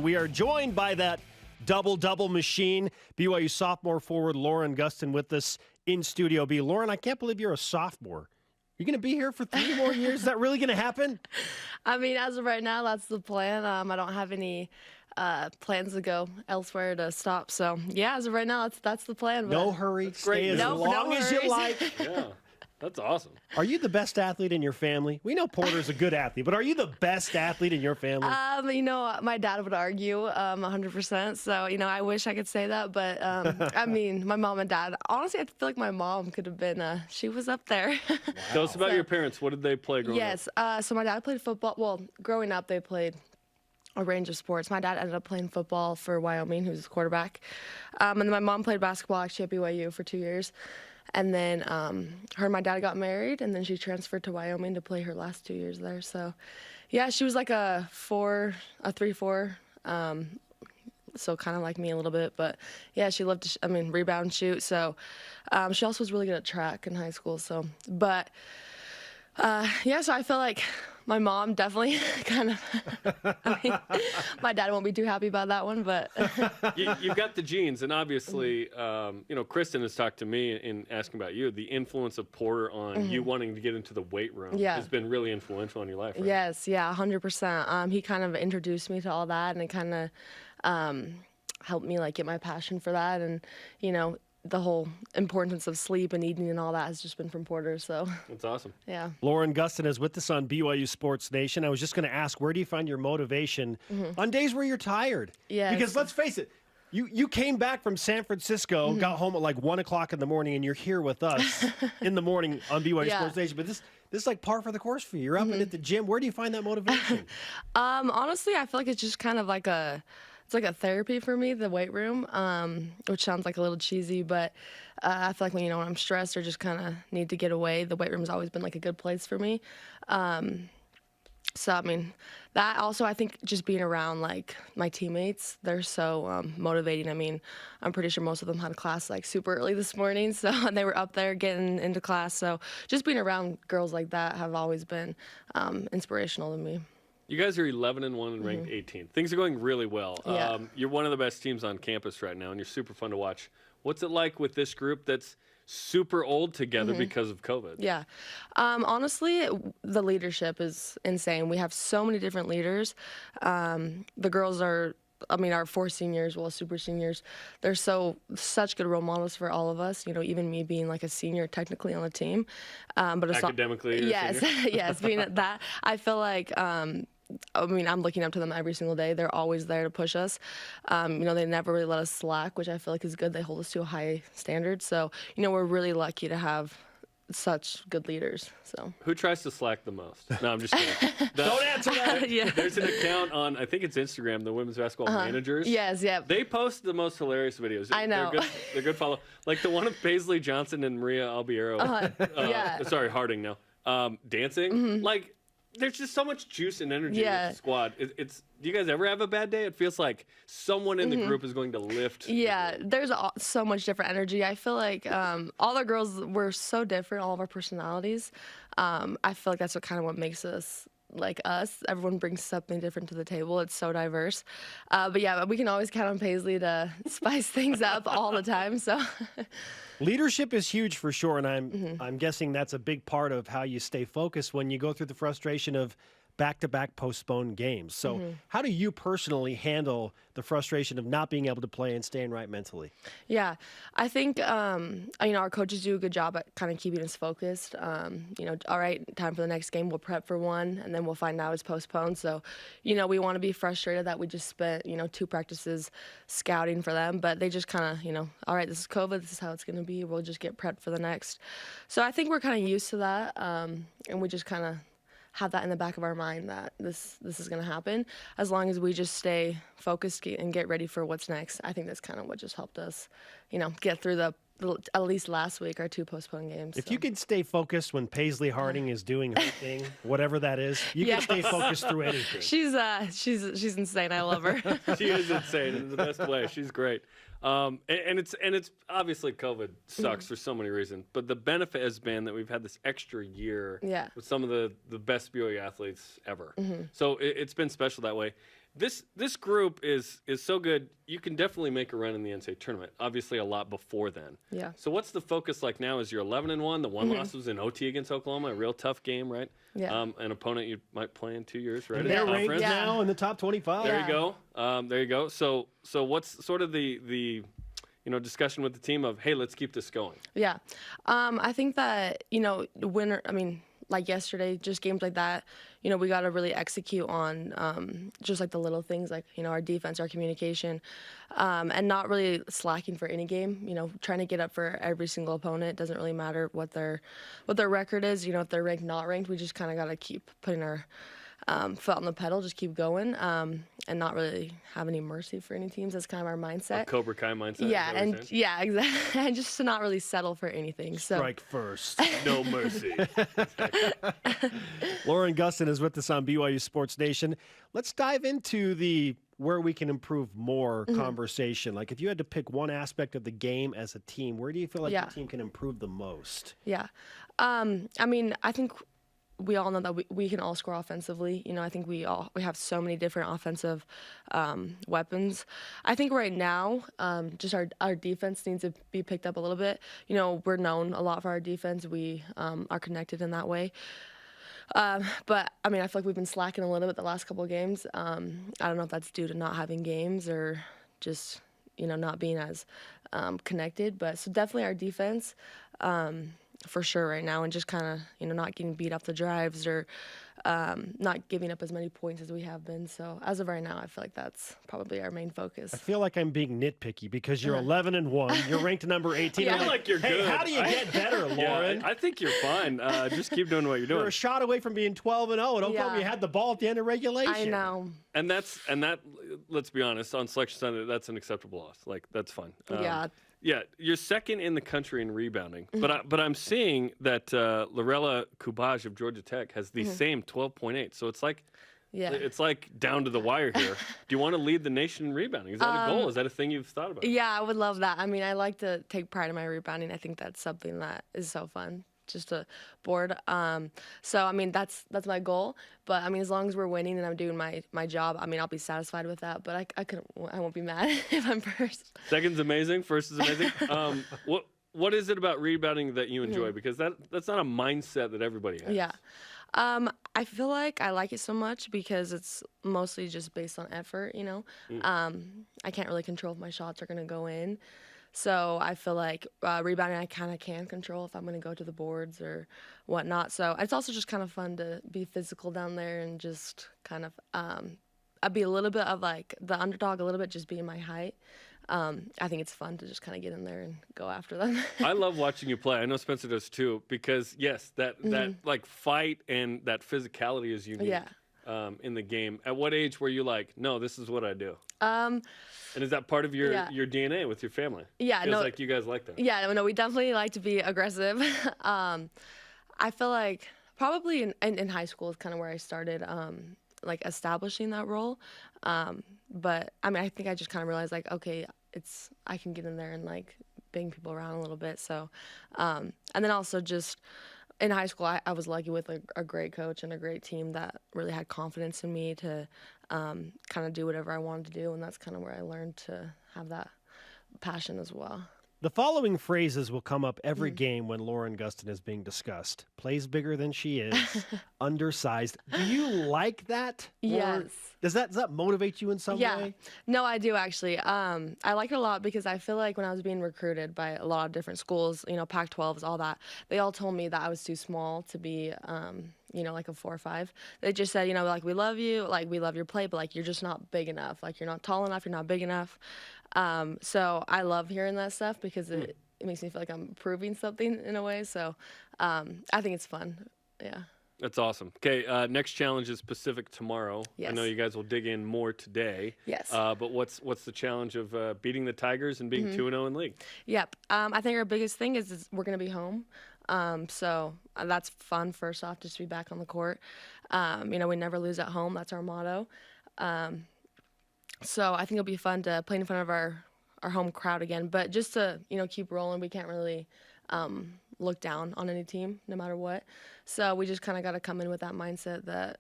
We are joined by that double-double machine, BYU sophomore forward Lauren Gustin with us in Studio B. Lauren, I can't believe you're a sophomore. You're going to be here for 3 more years? Is that really going to happen? I mean, as of right now, that's the plan. I don't have any plans to go elsewhere to stop. So, yeah, as of right now, that's the plan. No hurry. Stay as long as you like. Yeah, that's awesome. Are you the best athlete in your family? We know Porter's a good athlete, but are you the best athlete in your family? My dad would argue 100%. So, I wish I could say that. But, I mean, my mom and dad, honestly, I feel like my mom could have been, she was up there. Wow. Tell us about your parents. What did they play growing up? Yes. So my dad played football. Well, growing up, they played a range of sports. My dad ended up playing football for Wyoming, who's a quarterback. And then my mom played basketball actually at BYU for 2 years. And then her and my dad got married, and then she transferred to Wyoming to play her last 2 years there. So, yeah, she was like a 3-4. So kind of like me a little bit. But, yeah, she loved to, rebound, shoot. So she also was really good at track in high school. So, but, so I feel like my mom definitely kind of, my dad won't be too happy about that one, but. You've got the genes, and obviously, Kristen has talked to me in asking about you. The influence of Porter on you wanting to get into the weight room has been really influential in your life, right? Yes, yeah, 100%. He kind of introduced me to all that, and it kind of helped me, get my passion for that, and, the whole importance of sleep and eating and all that has just been from Porter. So that's awesome. Yeah. Lauren Gustin is with us on BYU Sports Nation. I was just going to ask, where do you find your motivation on days where you're tired? Yeah. Because let's face it, you came back from San Francisco, got home at 1 o'clock in the morning, and you're here with us in the morning on BYU Sports Nation. But this is like par for the course for you. You're up and at the gym. Where do you find that motivation? Honestly, I feel like it's just kind of like it's like a therapy for me, the weight room, which sounds like a little cheesy, but I feel like when I'm stressed or just kind of need to get away, the weight room has always been like a good place for me. So, that also, I think just being around my teammates, they're so motivating. I'm pretty sure most of them had class super early this morning, so they were up there getting into class. So just being around girls like that have always been inspirational to me. You guys are 11-1 and ranked 18th. Things are going really well. Yeah. You're one of the best teams on campus right now, and you're super fun to watch. What's it like with this group that's super old together because of COVID? Yeah. Honestly, the leadership is insane. We have so many different leaders. The girls are, our 4 seniors, super seniors, they're such good role models for all of us. Even me being a senior technically on the team. But it's academically, yes, yes, being at that, I feel like, I'm looking up to them every single day. They're always there to push us. They never really let us slack, which I feel like is good. They hold us to a high standard. So, we're really lucky to have such good leaders. So who tries to slack the most? No, I'm just kidding. Don't answer that. Yeah. There's an account on, I think it's Instagram, the women's basketball managers. Yes, yeah. They post the most hilarious videos. I know. They're good follow. Like the one of Paisley Johnson and Maria Albiero. Sorry, Harding now. Dancing. There's just so much juice and energy with the squad. Do you guys ever have a bad day? It feels like someone in the group is going to lift. Yeah, there's so much different energy. I feel like all the girls were so different, all of our personalities. I feel like that's what makes us like us. Everyone brings something different to the table. It's so diverse. But we can always count on Paisley to spice things up all the time. So leadership is huge for sure, and I'm guessing that's a big part of how you stay focused when you go through the frustration of back-to-back postponed games. So how do you personally handle the frustration of not being able to play and staying right mentally? Yeah, I think, our coaches do a good job at kind of keeping us focused. All right, time for the next game. We'll prep for one, and then we'll find out it's postponed. So, we want to be frustrated that we just spent, 2 practices scouting for them, but they just kind of, all right, this is COVID. This is how it's going to be. We'll just get prepped for the next. So I think we're kind of used to that, and we just kind of have that in the back of our mind that this is going to happen. As long as we just stay focused and get ready for what's next, I think that's kind of what just helped us, get through at least last week, our 2 postponed games. If you can stay focused when Paisley Harding is doing her thing, whatever that is, you can stay focused through anything. She's insane. I love her. She is insane in the best way. She's great. And it's obviously COVID sucks for so many reasons, but the benefit has been that we've had this extra year with some of the best BYU athletes ever. So it's been special that way. This group is so good. You can definitely make a run in the NCAA tournament. Obviously, a lot before then. Yeah. So what's the focus like now? Is you're 11-1. The one loss was in OT against Oklahoma, a real tough game, right? Yeah. An opponent you might play in 2 years, right? They're ranked now in the top 25. There you go. There you go. So what's sort of the discussion with the team of, hey, let's keep this going? Yeah. I think that, like yesterday, just games like that, we got to really execute on just like the little things, like, our defense, our communication, and not really slacking for any game, trying to get up for every single opponent. It doesn't really matter what their record is, if they're ranked, not ranked, we just kind of got to keep putting our foot on the pedal, just keep going, and not really have any mercy for any teams. That's kind of our mindset. A Cobra Kai mindset. Yeah, exactly. And just to not really settle for anything. So strike first, no mercy. Lauren Gustin is with us on BYU Sports Nation. Let's dive into the where we can improve more conversation. Like, if you had to pick one aspect of the game as a team, where do you feel like the team can improve the most? Yeah, I think we all know that we can all score offensively. I think we have so many different offensive weapons. I think right now, just our defense needs to be picked up a little bit. We're known a lot for our defense. We are connected in that way. But I feel like we've been slacking a little bit the last couple of games. I don't know if that's due to not having games or just not being as connected. But so definitely our defense. For sure right now, and just kind of, not getting beat off the drives or not giving up as many points as we have been. So as of right now, I feel like that's probably our main focus. I feel like I'm being nitpicky because you're 11-1. You're ranked number 18. I feel like you're good. Hey, how do you get better, Lauren? I think you're fine. Just keep doing what you're doing. You're a shot away from being 12-0, and Oklahoma had the ball at the end of regulation. I know. And that. Let's be honest. On Selection Sunday, that's an acceptable loss. Like, that's fine. Yeah, you're second in the country in rebounding, but I'm seeing that Lorella Kubaj of Georgia Tech has the same 12.8. So it's like down to the wire here. Do you want to lead the nation in rebounding? Is that a goal? Is that a thing you've thought about? Yeah, I would love that. I like to take pride in my rebounding. I think that's something that is so fun. Just a board. So that's my goal. But as long as we're winning and I'm doing my job, I'll be satisfied with that. But I won't be mad if I'm first. Second's amazing. First is amazing. What is it about rebounding that you enjoy? Because that's not a mindset that everybody has. Yeah. I feel like I like it so much because it's mostly just based on effort. I can't really control if my shots are gonna go in. So I feel like rebounding, I kind of can control if I'm going to go to the boards or whatnot. So it's also just kind of fun to be physical down there and just kind of I'd be a little bit of like the underdog, a little bit just being my height. I think it's fun to just kind of get in there and go after them. I love watching you play. I know Spencer does too, because yes, that like fight and that physicality is unique. In the game. At what age were you like, no, this is what I do? And is that part of your DNA with your family? Yeah, feels like you guys like that. Yeah, no, we definitely like to be aggressive. I feel like probably in high school is kind of where I started like establishing that role. But I think I just kind of realized like, okay, I can get in there and like bang people around a little bit. So, and then also just in high school, I was lucky with a great coach and a great team that really had confidence in me to kind of do whatever I wanted to do, and that's kind of where I learned to have that passion as well. The following phrases will come up every game when Lauren Gustin is being discussed. Plays bigger than she is, undersized. Do you like that? Yes. Does that motivate you in some way? No, I do actually. I like it a lot because I feel like when I was being recruited by a lot of different schools, Pac-12s, all that, they all told me that I was too small to be, like a 4 or 5. They just said, like, we love you, like, we love your play, but like, you're just not big enough. Like, you're not tall enough, you're not big enough. So I love hearing that stuff because it makes me feel like I'm proving something in a way. So I think it's fun. Yeah. That's awesome. Okay, next challenge is Pacific tomorrow. Yes. I know you guys will dig in more today. Yes. But what's the challenge of beating the Tigers and being 2-0 in league? Yep. I think our biggest thing is we're going to be home. So that's fun, first off, just to be back on the court. We never lose at home. That's our motto. So I think it'll be fun to play in front of our home crowd again. But just to, keep rolling, we can't really look down on any team, no matter what. So we just kind of got to come in with that mindset that,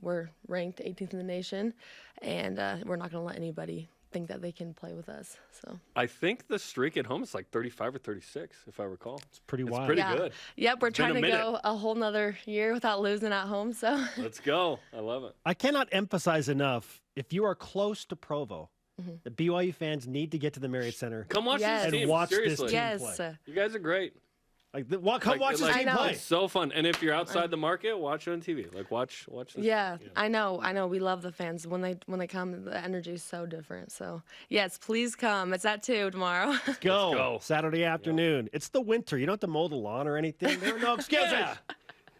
we're ranked 18th in the nation, and we're not going to let anybody think that they can play with us. So I think the streak at home is like 35 or 36, if I recall. It's pretty wild. Pretty good. Yep, we're trying to go a whole nother year without losing at home. So let's go. I love it. I cannot emphasize enough, if you are close to Provo, the BYU fans need to get to the Marriott Center. Come watch this team. And watch Seriously. this team play. You guys are great. Come watch this team play. It's so fun. And if you're outside the market, watch it on TV. Watch this. Yeah, I know. We love the fans. When they come, the energy is so different. So, yes, please come. It's at 2 tomorrow. Let's go. Saturday afternoon. It's the winter. You don't have to mow the lawn or anything. There are no excuses.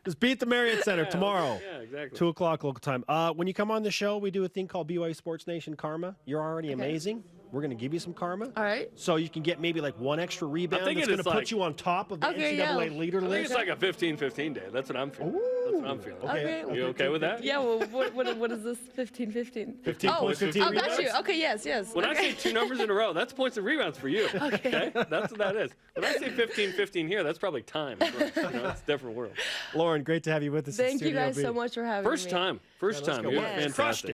Just beat the Marriott Center tomorrow. Yeah, exactly. 2 o'clock local time. When you come on the show, we do a thing called BYU Sports Nation Karma. You're already amazing. We're going to give you some karma. All right. So you can get maybe like one extra rebound. That's going to put you on top of the NCAA leader list. I think it's like a 15-15 day. That's what I'm feeling. That's what I'm feeling. Okay. You okay with that? Yeah, well, what is this 15-15? 15 points, 15 rebounds. Got you. Okay, yes. When I say 2 numbers in a row, that's points and rebounds for you. Okay. That's what that is. When I say 15-15 here, that's probably time. It's a different world. Lauren, great to have you with us. Thank you guys so much for having me. First time. You're fantastic.